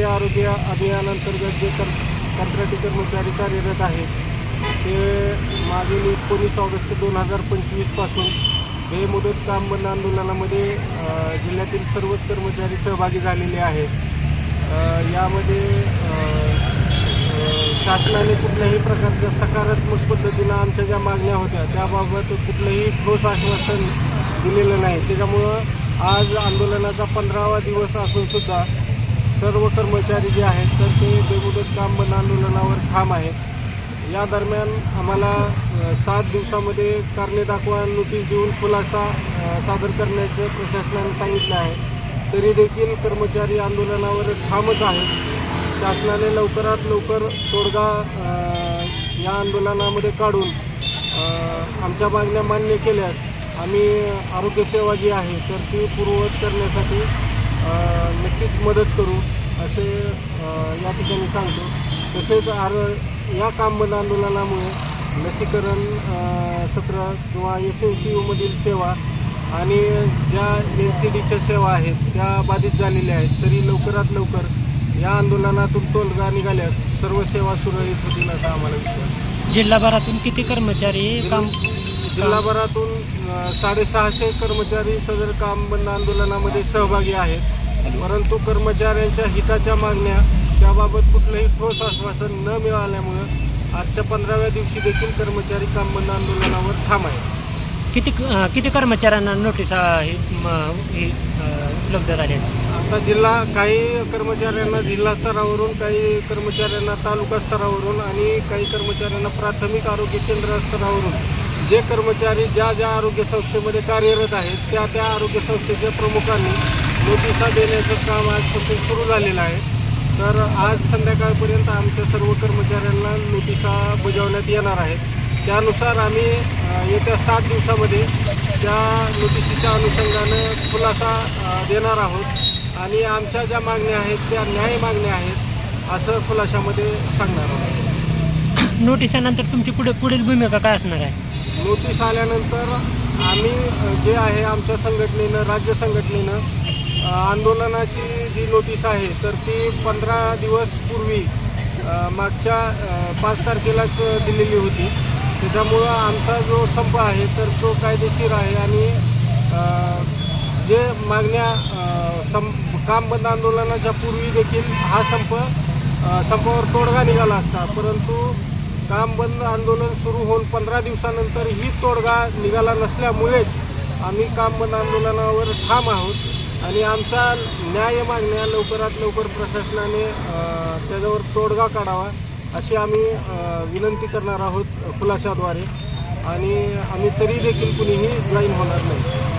राष्ट्रीय आरोग्य अभियानांतर्गत जे कंत्राटी कर्मचारी कार्यरत आहेत ते मागील 19 ऑगस्ट 2025 पासून बेमुदत काम बंद आंदोलनामध्ये जिल्ह्यातील सर्वच कर्मचारी सहभागी झालेले आहेत। यामध्ये शासनाने कुठल्याही प्रकारच्या सकारात्मक पद्धतीनं आमच्या ज्या मागण्या होत्या त्याबाबत कुठलंही ठोस आश्वासन दिलेलं नाही। त्याच्यामुळं आज आंदोलनाचा 15वा दिवस असूनसुद्धा सर्व कर्मचारी जे आहेत तर ते बेमुदत काम बंद आंदोलनावर ठाम आहेत। या दरम्यान आम्हाला 7 दिवसामध्ये कारणे दाखवा नोटीस देऊन खुलासा सादर करण्याचं प्रशासनाने सांगितलं आहे। तरी देखील कर्मचारी आंदोलनावर ठामच आहेत। शासनाने लवकरात लवकर तोडगा या आंदोलनामध्ये काढून आमच्या मागण्या मान्य केल्यास आम्ही आरोग्यसेवा जी आहे तर ती पूर्ववत करण्यासाठी नक्कीच मदत करू असे या ठिकाणी सांगतो। तसेच या काम बंद आंदोलनामुळे लसीकरण सत्र किंवा SNCUमधील सेवा आणि ज्या NCDच्या सेवा आहेत त्या बाधित झालेल्या आहेत। तरी लवकरात लवकर या आंदोलनातून तोडगा निघाल्यास सर्व सेवा सुरळीत होतील असा आम्हाला विश्वास। जिल्हाभरातून किती कर्मचारी जिल्हाभरातून 650 कर्मचारी सदर काम बंद आंदोलनामध्ये सहभागी आहेत। परंतु कर्मचाऱ्यांच्या हिताच्या मागण्या त्याबाबत कुठलंही ठोस आश्वासन न मिळाल्यामुळं आजच्या 15व्या दिवशी देखील कर्मचारी काम बंद आंदोलनावर ठाम आहेत। किती कर्मचाऱ्यांना नोटीस उपलब्ध झाले? आता काही कर्मचाऱ्यांना जिल्हा स्तरावरून, काही कर्मचाऱ्यांना तालुका स्तरावरून आणि काही कर्मचाऱ्यांना प्राथमिक आरोग्य केंद्र स्तरावरून जे कर्मचारी ज्या आरोग्य संस्थेमध्ये कार्यरत आहेत त्या आरोग्य संस्थेच्या प्रमुखांनी नोटिसा देण्याचं काम आजपासून सुरू झालेलं आहे। तर आज संध्याकाळपर्यंत आमच्या सर्व कर्मचाऱ्यांना नोटिसा बजावण्यात येणार आहेत। त्यानुसार आम्ही येत्या 7 दिवसामध्ये त्या नोटिसीच्या अनुषंगानं खुलासा देणार आहोत आणि आमच्या ज्या मागण्या आहेत त्या न्याय मागण्या आहेत असं खुलाशामध्ये सांगणार आहोत। नोटिसानंतर तुमची पुढील भूमिका काय असणार आहे? नोटीस आल्यानंतर आम्ही जे आहे आमच्या संघटनेनं, राज्य संघटनेनं आंदोलनाची जी नोटीस आहे तर ती 15 दिवस पूर्वी मागच्या 5 तारखेलाच दिलेली होती। त्याच्यामुळं आमचा जो संप आहे तर तो कायदेशीर आहे आणि जे मागण्या काम बंद आंदोलनाच्या पूर्वी देखील हा संपावर तोडगा निघाला असता, परंतु काम बंद आंदोलन सुरू होऊन 15 दिवसानंतर ही तोडगा निघाला नसल्यामुळेच आम्ही काम बंद आंदोलनावर ठाम आहोत आणि आमच्या न्याय मागण्या लवकरात लवकर प्रशासनाने त्याच्यावर तोडगा काढावा अशी आम्ही विनंती करणार आहोत खुलाशाद्वारे आणि आम्ही तरी देखील कुणीही जॉईन होणार नाही।